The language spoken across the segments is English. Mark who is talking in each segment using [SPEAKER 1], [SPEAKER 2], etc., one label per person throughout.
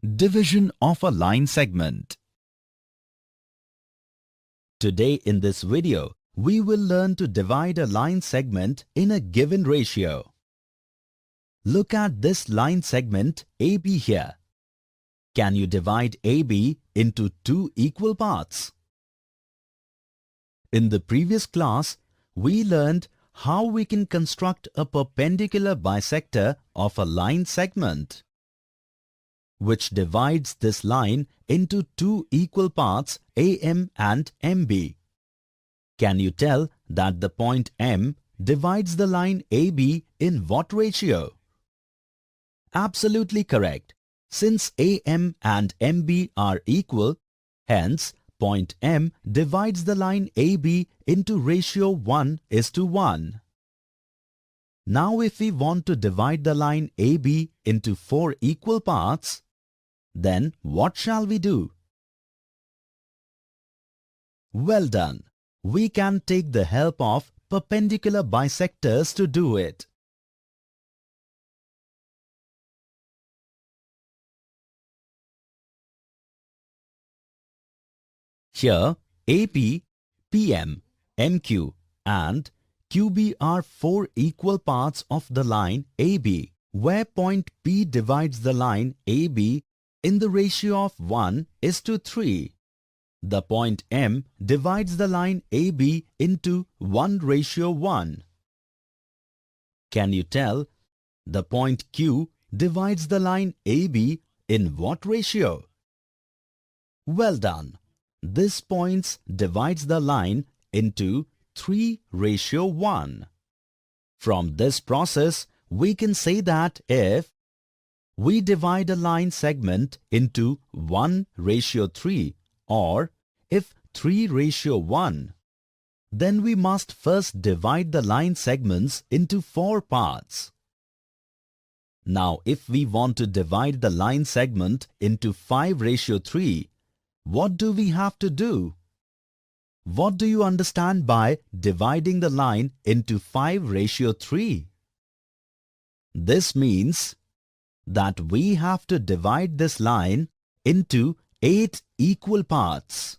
[SPEAKER 1] Division of a line segment. Today in this video, we will learn to divide a line segment in a given ratio. Look at this line segment AB here. Can you divide AB into two equal parts? In the previous class, we learned how we can construct a perpendicular bisector of a line segment, which divides this line into two equal parts AM and MB. Can you tell that the point M divides the line AB in what ratio? Absolutely correct. Since AM and MB are equal, hence point M divides the line AB into ratio 1:1. Now if we want to divide the line AB into four equal parts, then what shall we do? Well done. We can take the help of perpendicular bisectors to do it. Here, AP, PM, MQ and QB are four equal parts of the line AB, where point P divides the line AB in the ratio of 1:3. The point M divides the line AB into 1:1. Can you tell the point Q divides the line AB in what ratio? Well done. This point divides the line into 3:1. From this process, we can say that if we divide a line segment into 1:3 or if 3:1, then we must first divide the line segments into four parts. Now, if we want to divide the line segment into 5:3, what do we have to do? What do you understand by dividing the line into 5:3? This means that we have to divide this line into 8 equal parts.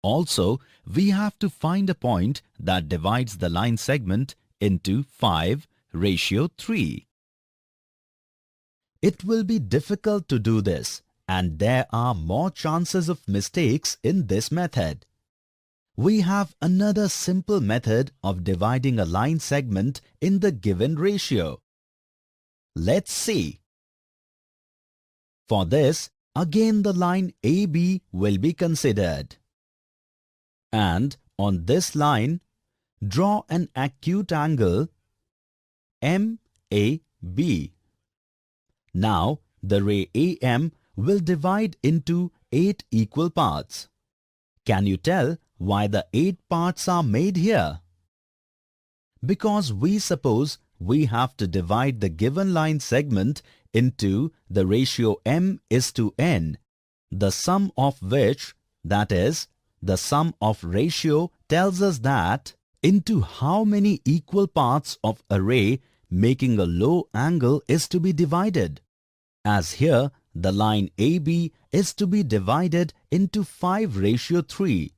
[SPEAKER 1] Also, we have to find a point that divides the line segment into 5:3. It will be difficult to do this, and there are more chances of mistakes in this method. We have another simple method of dividing a line segment in the given ratio. Let's see. For this, again the line AB will be considered. And on this line, draw an acute angle MAB. Now, the ray AM will divide into 8 equal parts. Can you tell why the 8 parts are made here? Because we suppose we have to divide the given line segment into the ratio M:n, the sum of which, that is, the sum of ratio tells us that into how many equal parts of a ray making a low angle is to be divided. As here, the line AB is to be divided into 5:3,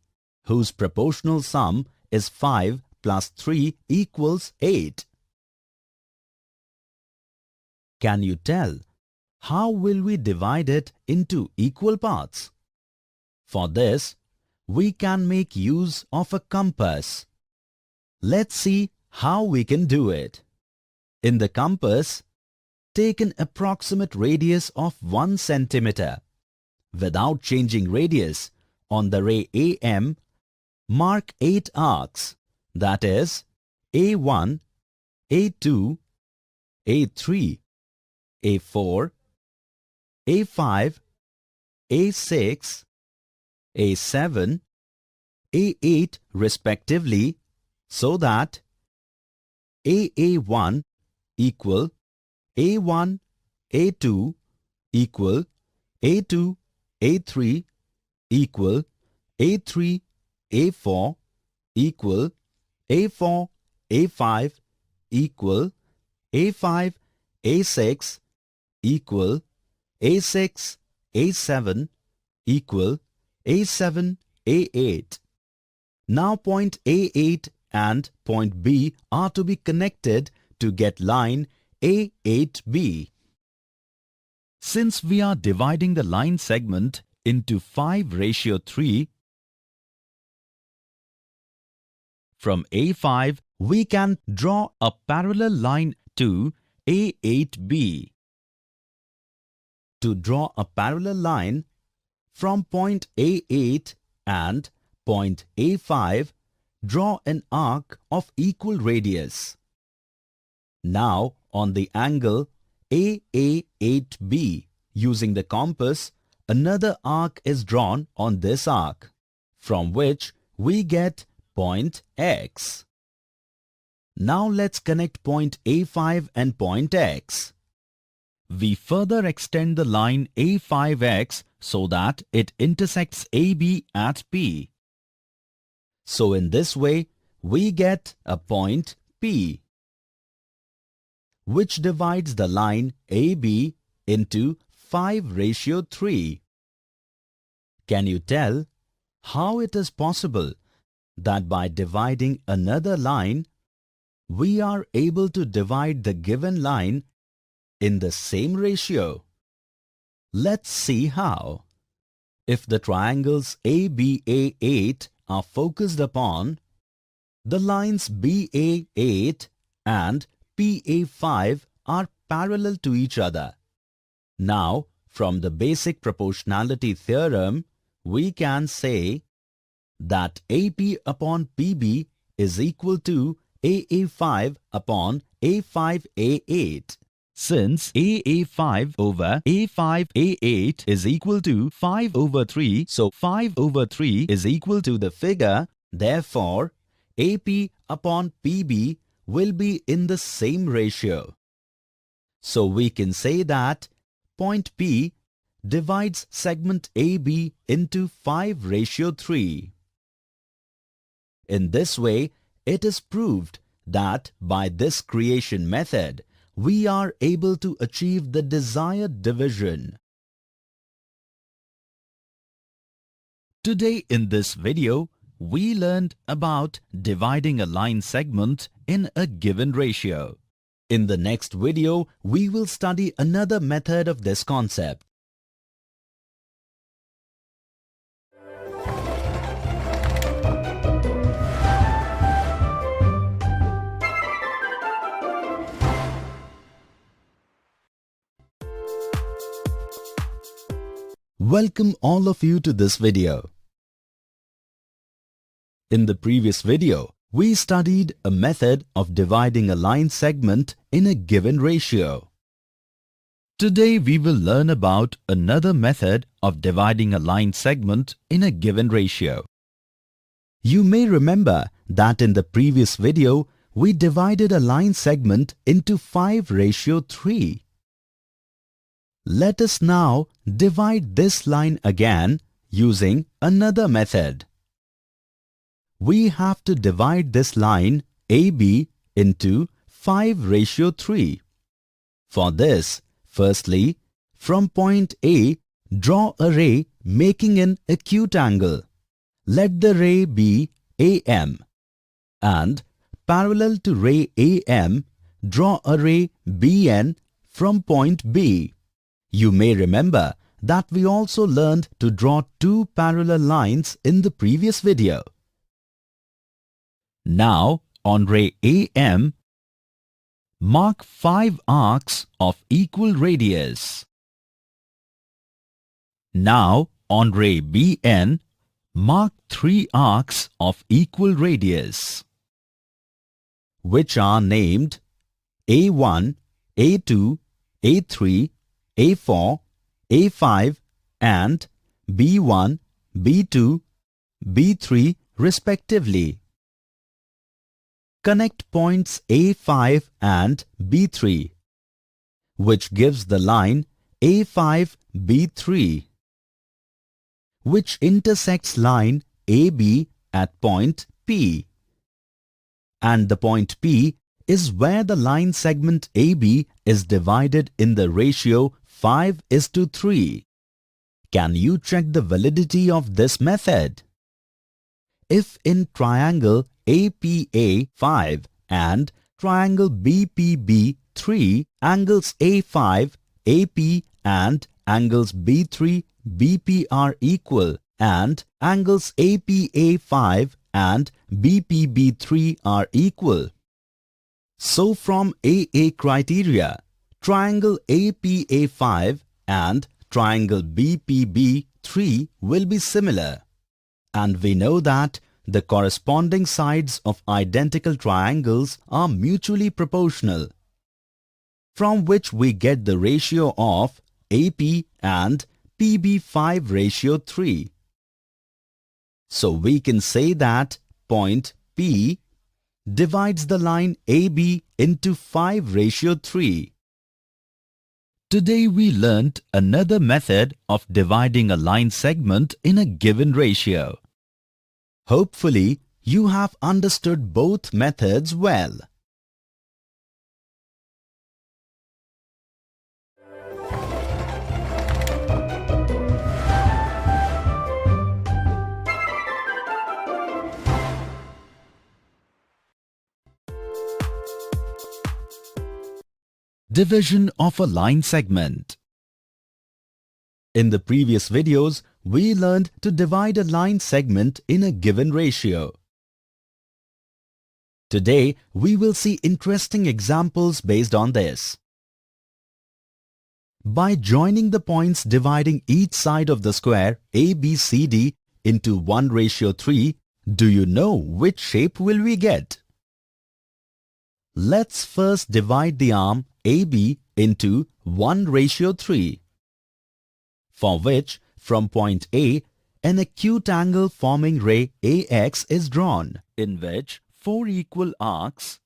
[SPEAKER 1] whose proportional sum is 5 plus 3 equals 8. Can you tell how will we divide it into equal parts? For this, we can make use of a compass. Let's see how we can do it. In the compass, take an approximate radius of 1 centimeter. Without changing radius, on the ray AM, mark 8 arcs, that is, A1, A2, A3, A4, A5, A6, A7, A8 respectively, so that AA1 equal A1, A2 equal A2, A3 equal A3, A4 equal A4, A5 equal A5, A6 equal A6, A7 equal A7, A8. Now point A8 and point B are to be connected to get line A8B. Since we are dividing the line segment into 5:3, from A5 we can draw a parallel line to A8B. To draw a parallel line from point A8 and point A5, draw an arc of equal radius. Now on the angle AA8B, using the compass, another arc is drawn on this arc, from which we get point X. Now let's connect point A5 and point X. We further extend the line A5X so that it intersects AB at P. So in this way, we get a point P, which divides the line AB into 5:3. Can you tell how it is possible that by dividing another line, we are able to divide the given line in the same ratio? Let's see how. If the triangles ABA8 are focused upon, the lines BA8 and PA5 are parallel to each other. Now, from the basic proportionality theorem, we can say that AP upon PB is equal to AA5 upon A5A8. Since AA5 over A5A8 is equal to 5/3, so 5/3 is equal to the figure, therefore AP upon PB will be in the same ratio. So we can say that point P divides segment AB into 5:3. In this way, it is proved that by this creation method, we are able to achieve the desired division. Today in this video, we learned about dividing a line segment in a given ratio. In the next video, we will study another method of this concept. Welcome all of you to this video. In the previous video, we studied a method of dividing a line segment in a given ratio. Today we will learn about another method of dividing a line segment in a given ratio. You may remember that in the previous video, we divided a line segment into 5:3. Let us now divide this line again using another method. We have to divide this line AB into 5:3. For this, firstly, from point A, draw a ray making an acute angle. Let the ray be AM. And parallel to ray AM, draw a ray BN from point B. You may remember that we also learned to draw two parallel lines in the previous video. Now, on ray AM, mark 5 arcs of equal radius. Now, on ray BN, mark 3 arcs of equal radius, which are named A1, A2, A3, A4, A5 and B1, B2, B3, respectively. Connect points A5 and B3, which gives the line A5B3, which intersects line AB at point P. And the point P is where the line segment AB is divided in the ratio 5:3. Can you check the validity of this method? If in triangle APA 5 and triangle BPB 3, angles A5, AP and angles B3, BP are equal and angles APA 5 and BPB 3 are equal. So from AA criteria, triangle APA 5 and triangle BPB 3 will be similar. And we know that the corresponding sides of identical triangles are mutually proportional, from which we get the ratio of AP and PB5 ratio 3. So we can say that point P divides the line AB into 5 ratio 3. Today we learnt another method of dividing a line segment in a given ratio. Hopefully, you have understood both methods well. Division of a line segment. In the previous videos, we learned to divide a line segment in a given ratio. Today, we will see interesting examples based on this. By joining the points dividing each side of the square ABCD into 1:3, do you know which shape will we get? Let's first divide the arm AB into 1:3, for which from point A, an acute angle forming ray AX is drawn, in which 4 equal arcs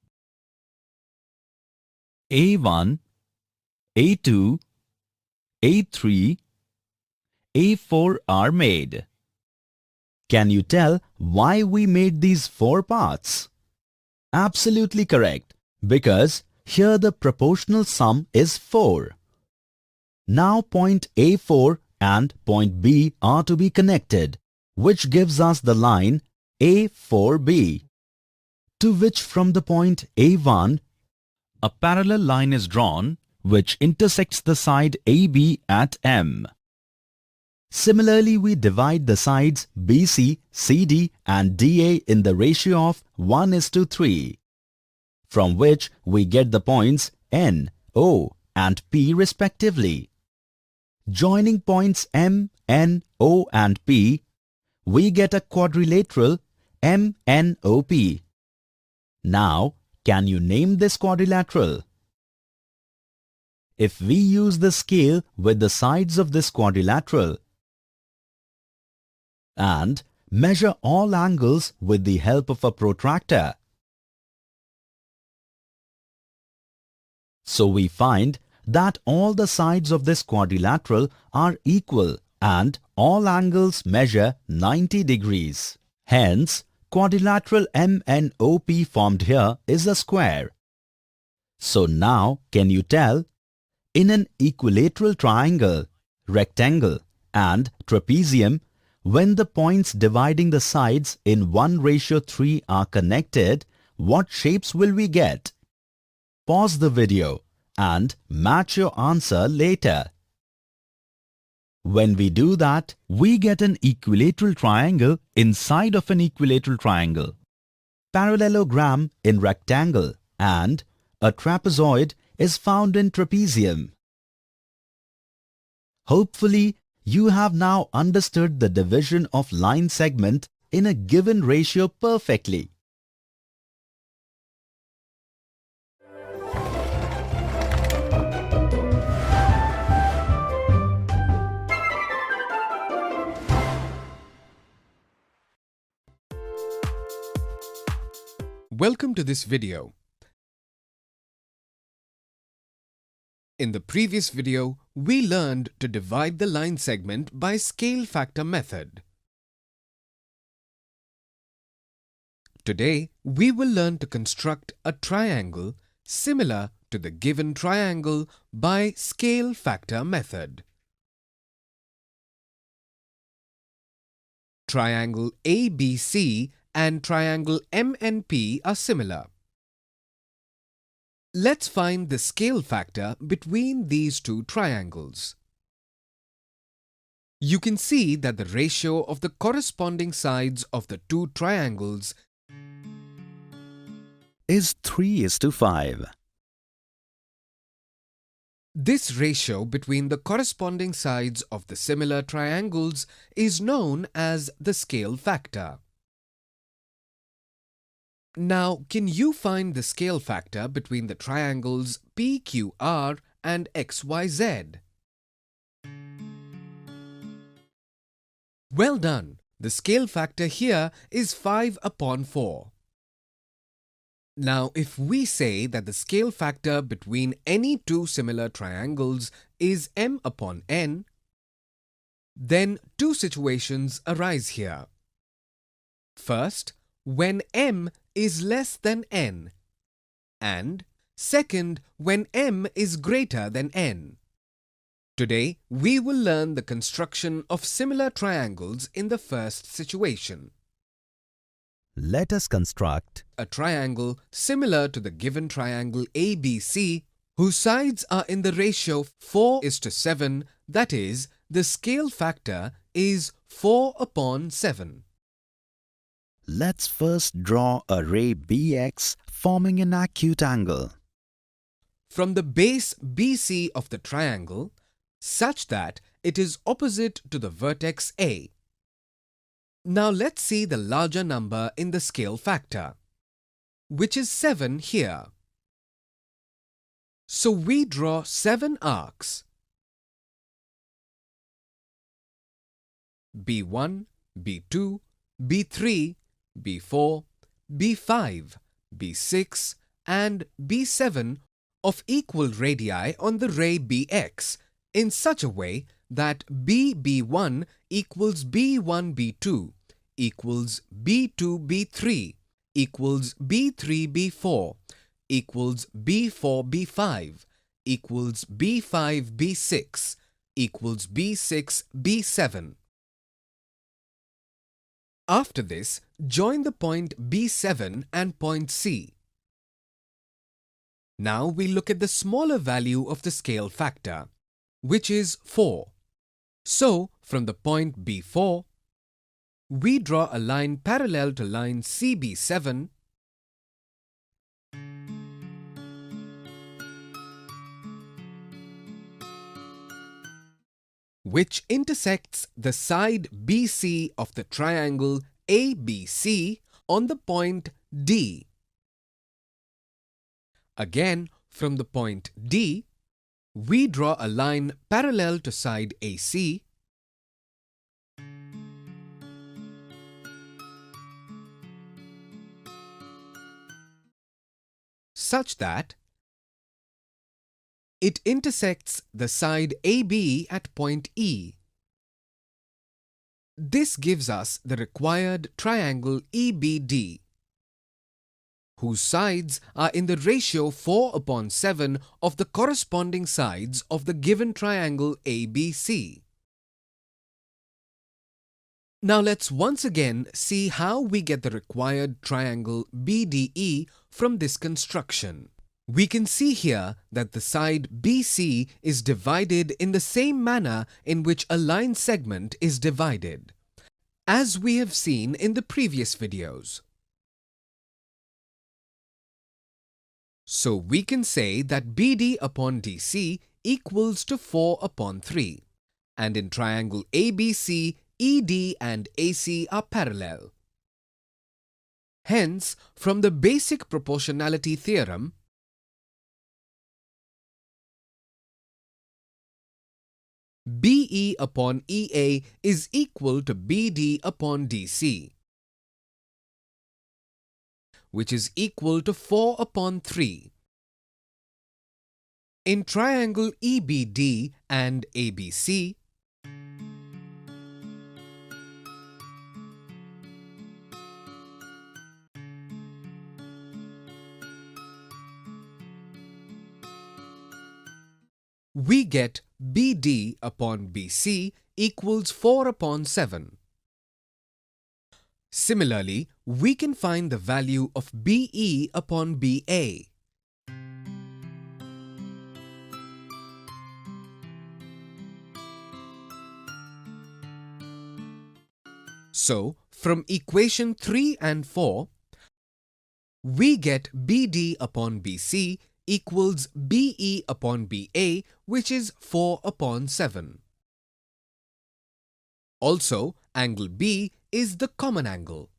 [SPEAKER 1] A1, A2, A3, A4 are made. Can you tell why we made these 4 parts? Absolutely correct, because here the proportional sum is 4. Now point A4 and point B are to be connected, which gives us the line A4B, to which from the point A1, a parallel line is drawn which intersects the side AB at M. Similarly, we divide the sides BC, CD and DA in the ratio of 1:3, from which we get the points N, O and P respectively. Joining points M, N, O and P, we get a quadrilateral MNOP. Now, can you name this quadrilateral? If we use the scale with the sides of this quadrilateral and measure all angles with the help of a protractor, so we find that all the sides of this quadrilateral are equal and all angles measure 90 degrees. Hence, quadrilateral MNOP formed here is a square. So now, can you tell? In an equilateral triangle, rectangle and trapezium, when the points dividing the sides in 1:3 are connected, what shapes will we get? Pause the video and match your answer later. When we do that, we get an equilateral triangle inside of an equilateral triangle, parallelogram in rectangle, and a trapezoid is found in trapezium. Hopefully, you have now understood the division of line segment in a given ratio perfectly.
[SPEAKER 2] Welcome to this video. In the previous video, we learned to divide the line segment by scale factor method. Today, we will learn to construct a triangle similar to the given triangle by scale factor method. Triangle ABC and triangle MNP are similar. Let's find the scale factor between these two triangles. You can see that the ratio of the corresponding sides of the two triangles
[SPEAKER 1] is 3:5.
[SPEAKER 2] This ratio between the corresponding sides of the similar triangles is known as the scale factor. Now, can you find the scale factor between the triangles PQR and XYZ? Well done! The scale factor here is 5/4. Now, if we say that the scale factor between any two similar triangles is m/n, then two situations arise here. First, when m is less than n, and second, when m is greater than n. Today, we will learn the construction of similar triangles in the first situation.
[SPEAKER 1] Let us construct
[SPEAKER 2] A triangle similar to the given triangle ABC, whose sides are in the ratio 4:7, that is, the scale factor is 4/7.
[SPEAKER 1] Let's first draw a ray BX forming an acute angle
[SPEAKER 2] From the base BC of the triangle, such that it is opposite to the vertex A. Now let's see the larger number in the scale factor, which is 7 here. So we draw 7 arcs. B1, B2, B3, B4, B5, B6 and B7 of equal radii on the ray BX in such a way that BB1 equals B1B2 equals B2B3 equals B3B4 equals B4B5 equals B5B6 equals B6B7. After this, join the point B7 and point C. Now we look at the smaller value of the scale factor, which is 4. So, from the point B4, we draw a line parallel to line cb7 which intersects the side BC of the triangle ABC on the point D. Again, from the point D, we draw a line parallel to side AC such that it intersects the side AB at point E. This gives us the required triangle EBD, whose sides are in the ratio 4/7 of the corresponding sides of the given triangle ABC. Now let's once again see how we get the required triangle BDE from this construction. We can see here that the side BC is divided in the same manner in which a line segment is divided, as we have seen in the previous videos. So we can say that BD upon DC equals to 4/3, and in triangle ABC, ED and AC are parallel. Hence, from the basic proportionality theorem, BE upon EA is equal to BD upon DC. which is equal to 4 upon 3. In triangle EBD and ABC, we get BD upon BC equals 4 upon 7. Similarly, we can find the value of BE upon BA. So, from equation 3 and 4, we get BD upon BC equals BE upon BA, which is 4 upon 7. Also, angle B is the common angle.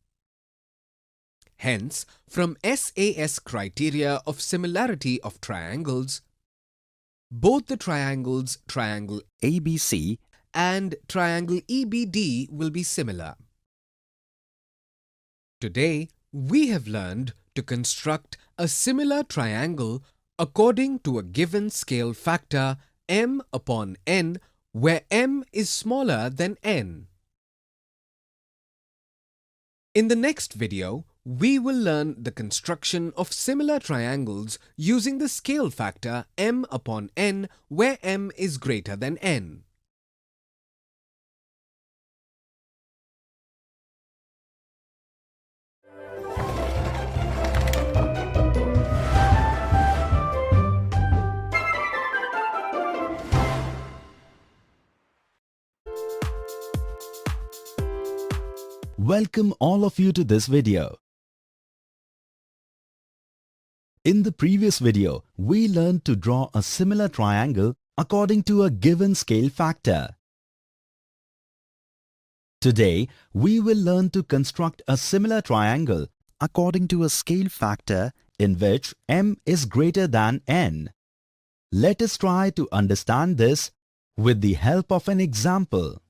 [SPEAKER 2] Hence, from SAS criteria of similarity of triangles, both the triangles triangle
[SPEAKER 1] ABC
[SPEAKER 2] and triangle EBD will be similar. Today, we have learned to construct a similar triangle according to a given scale factor m upon n, where m is smaller than n. In the next video, we will learn the construction of similar triangles using the scale factor m upon n, where m is greater than n.
[SPEAKER 1] Welcome all of you to this video. In the previous video, we learned to draw a similar triangle according to a given scale factor. Today, we will learn to construct a similar triangle according to a scale factor in which m is greater than n. Let us try to understand this with the help of an example.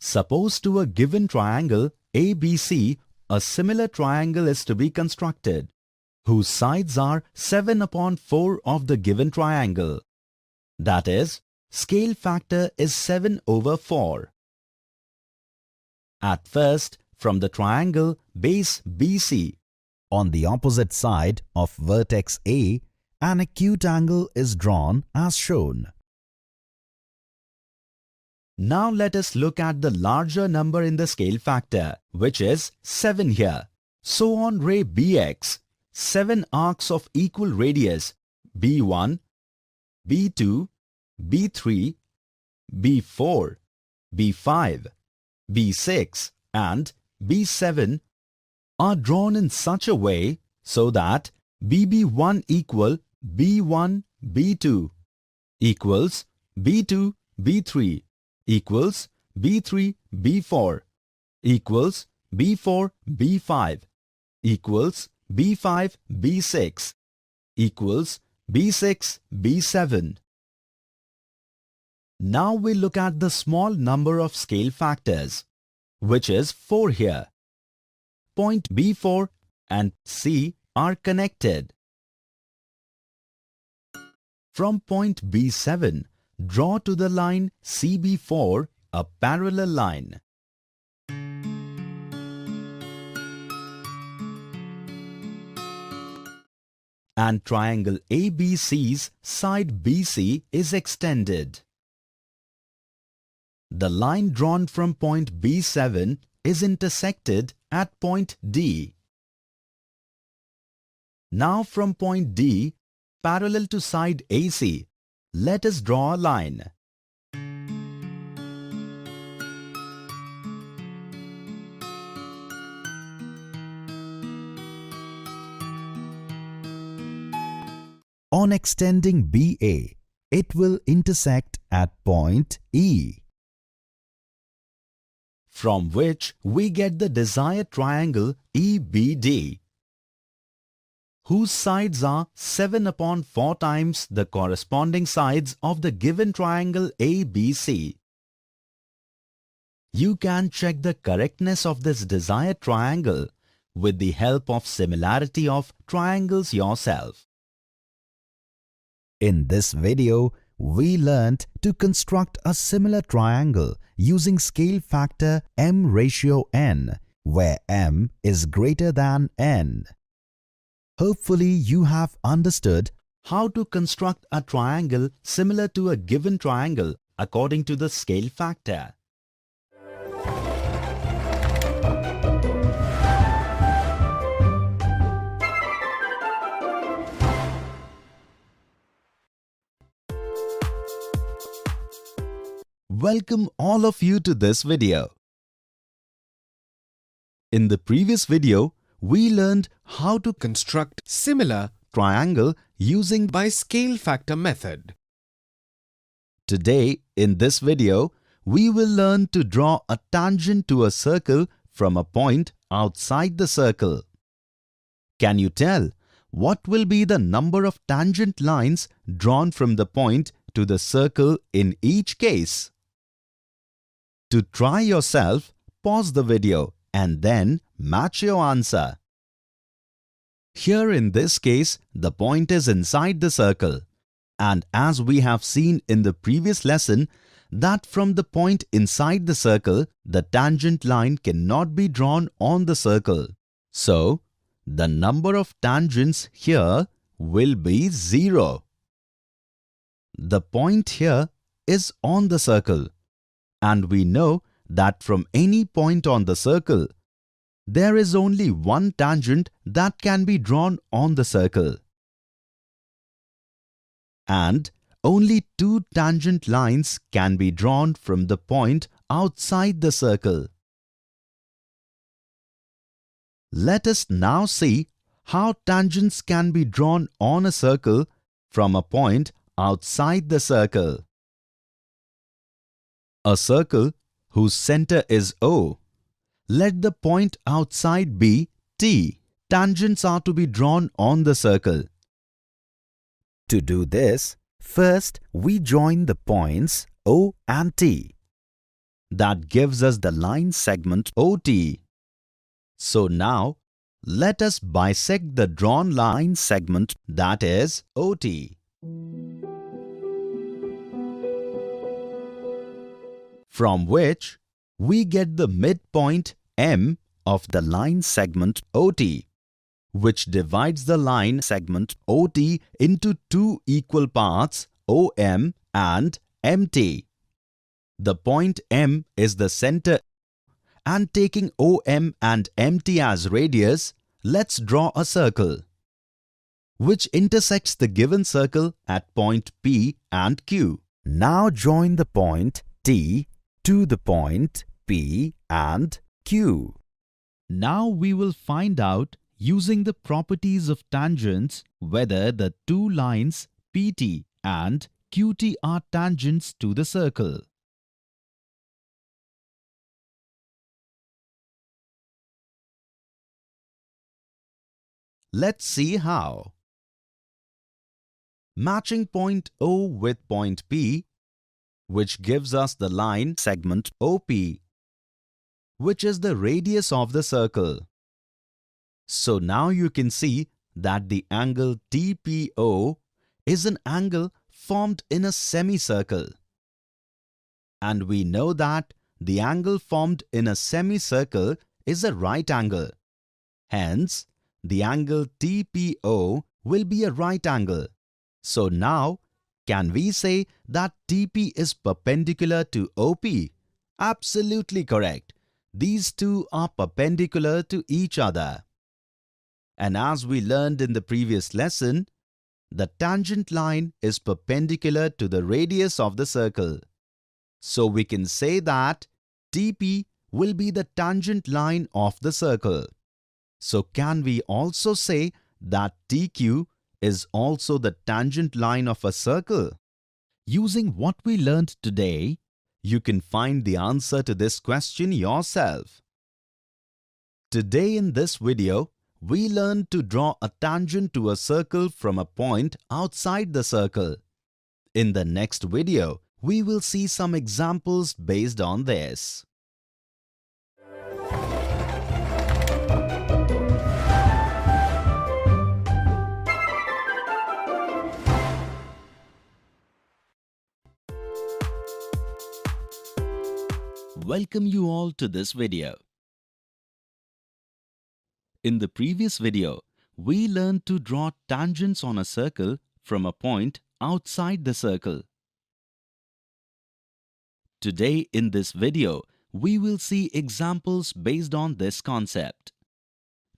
[SPEAKER 1] Suppose to a given triangle ABC, a similar triangle is to be constructed, whose sides are 7 upon 4 of the given triangle. That is, scale factor is 7 over 4. At first, from the triangle base BC, on the opposite side of vertex A, an acute angle is drawn as shown. Now let us look at the larger number in the scale factor, which is 7 here. So on ray BX, 7 arcs of equal radius B1, B2, B3, B4, B5, B6 and B7 are drawn in such a way so that BB1 equal B1, B2 equals B2, B3 equals B3, B4 equals B4, B5 equals B5, B6 equals B6, B7. Now we look at the small number of scale factors, which is 4 here. Point B4 and C are connected. From point B7, draw to the line CB4 a parallel line. And triangle ABC's side BC is extended. The line drawn from point B7 is intersected at point D. Now from point D, parallel to side AC, let us draw a line. On extending BA, it will intersect at point E, from which we get the desired triangle EBD, whose sides are 7 upon 4 times the corresponding sides of the given triangle ABC. You can check the correctness of this desired triangle with the help of similarity of triangles yourself. In this video, we learnt to construct a similar triangle using scale factor m/n, where m is greater than n. Hopefully, you have understood how to construct a triangle similar to a given triangle according to the scale factor. Welcome all of you to this video. In the previous video, we learned how to
[SPEAKER 2] Construct similar
[SPEAKER 1] triangle using
[SPEAKER 2] by scale factor method.
[SPEAKER 1] Today, in this video, we will learn to draw a tangent to a circle from a point outside the circle. Can you tell what will be the number of tangent lines drawn from the point to the circle in each case? To try yourself, pause the video and then match your answer. Here in this case, the point is inside the circle. And as we have seen in the previous lesson, that from the point inside the circle, the tangent line cannot be drawn on the circle. So, the number of tangents here will be 0. The point here is on the circle. And we know that from any point on the circle, there is only one tangent that can be drawn on the circle. And only 2 tangent lines can be drawn from the point outside the circle. Let us now see how tangents can be drawn on a circle from a point outside the circle. A circle whose center is O. Let the point outside be T. Tangents are to be drawn on the circle. To do this, first we join the points O and T. That gives us the line segment OT. So now, let us bisect the drawn line segment, that is OT. From which we get the midpoint M of the line segment OT, which divides the line segment OT into 2 equal parts OM and MT. The point M is the center, and taking OM and MT as radius, let's draw a circle which intersects the given circle at point P and Q. Now join the point T to the point P and Q. Now we will find out using the properties of tangents whether the 2 lines PT and QT are tangents to the circle. Let's see how. Matching point O with point P, which gives us the line segment OP, which is the radius of the circle. So now you can see that the angle TPO is an angle formed in a semicircle. And we know that the angle formed in a semicircle is a right angle. Hence, the angle TPO will be a right angle. So now, can we say that TP is perpendicular to OP? Absolutely correct. These two are perpendicular to each other. And as we learned in the previous lesson, the tangent line is perpendicular to the radius of the circle. So we can say that TP will be the tangent line of the circle. So can we also say that TQ is also the tangent line of a circle? Using what we learned today, you can find the answer to this question yourself. Today in this video, we learned to draw a tangent to a circle from a point outside the circle. In the next video, we will see some examples based on this. welcome you all to this video. In the previous video, we learned to draw tangents on a circle from a point outside the circle. Today in this video, we will see examples based on this concept.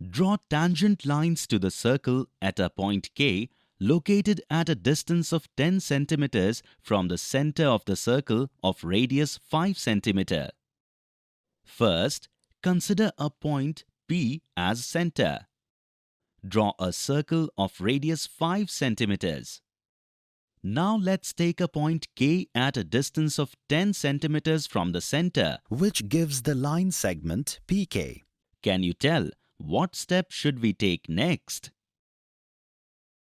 [SPEAKER 1] Draw tangent lines to the circle at a point K located at a distance of 10 cm from the center of the circle of radius 5 cm. First, consider a point P as center. Draw a circle of radius 5 cm. Now let's take a point K at a distance of 10 cm from the center,
[SPEAKER 3] which gives the line segment PK.
[SPEAKER 1] Can you tell what step should we take next?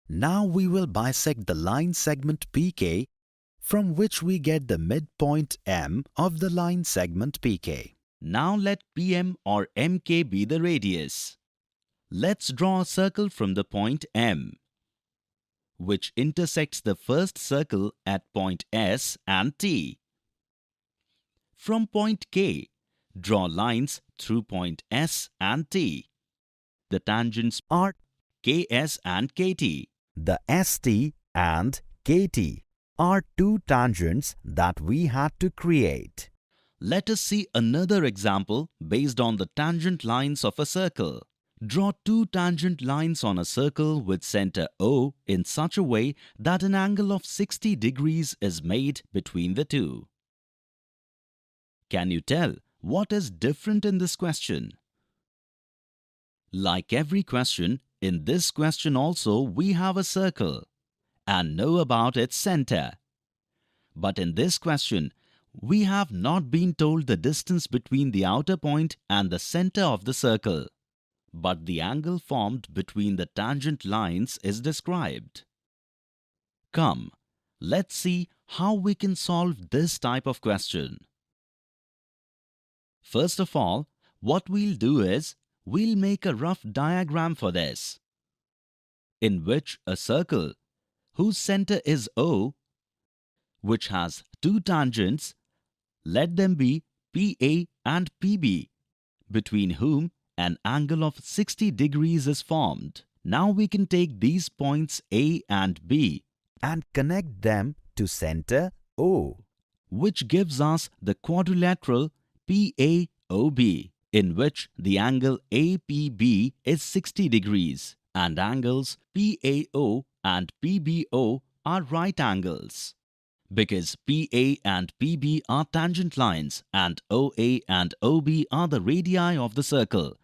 [SPEAKER 3] Now we will bisect the line segment PK, from which we get the midpoint M of the line segment PK.
[SPEAKER 1] Now let PM or MK be the radius. Let's draw a circle from the point M, which intersects the first circle at point S and T. From point K, draw lines through point S and T. The tangents are KS and KT.
[SPEAKER 3] The ST and KT are two tangents that we had to create.
[SPEAKER 1] Let us see another example based on the tangent lines of a circle. Draw two tangent lines on a circle with center O in such a way that an angle of 60 degrees is made between the two. Can you tell what is different in this question? Like every question, in this question also we have a circle and know about its center. But in this question, we have not been told the distance between the outer point and the center of the circle, but the angle formed between the tangent lines is described. Come, let's see how we can solve this type of question. First of all, what we'll do is, we'll make a rough diagram for this, in which a circle, whose center is O, which has two tangents, let them be PA and PB, between whom an angle of 60 degrees is formed. Now we can take these points A and B
[SPEAKER 3] and connect them to center O,
[SPEAKER 1] which gives us the quadrilateral PAOB, in which the angle APB is 60 degrees and angles PAO and PBO are right angles. Because PA and PB are tangent lines and OA and OB are the radii of the circle.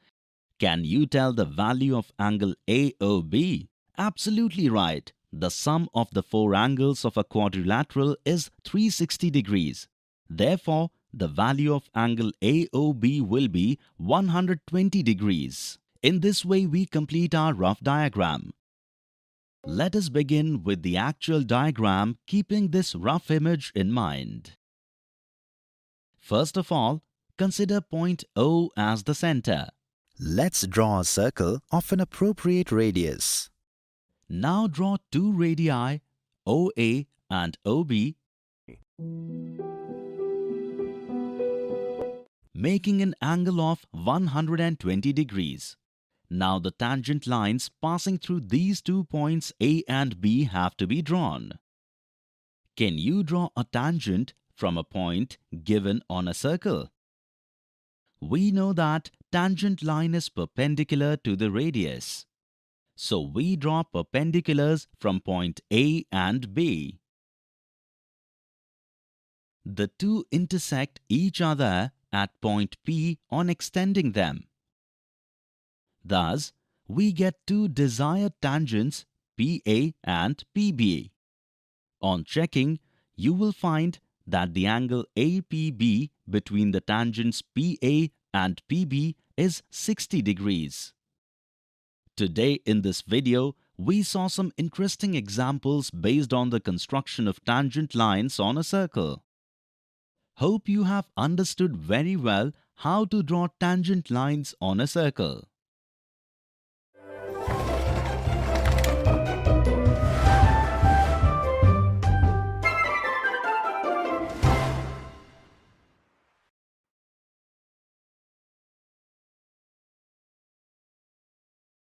[SPEAKER 1] Can you tell the value of angle AOB? Absolutely right. The sum of the four angles of a quadrilateral is 360 degrees. Therefore, the value of angle AOB will be 120 degrees. In this way, we complete our rough diagram. Let us begin with the actual diagram, keeping this rough image in mind. First of all, consider point O as the center.
[SPEAKER 3] Let's draw a circle of an appropriate radius.
[SPEAKER 1] Now draw two radii, OA and OB, making an angle of 120 degrees. Now the tangent lines passing through these 2 points A and B have to be drawn. Can you draw a tangent from a point given on a circle? We know that tangent line is perpendicular to the radius. So we draw perpendiculars from point A and B. The two intersect each other at point P on extending them. Thus, we get two desired tangents PA and PB. On checking, you will find that the angle APB between the tangents PA and PB is 60 degrees. Today in this video, we saw some interesting examples based on the construction of tangent lines on a circle. Hope you have understood very well how to draw tangent lines on a circle.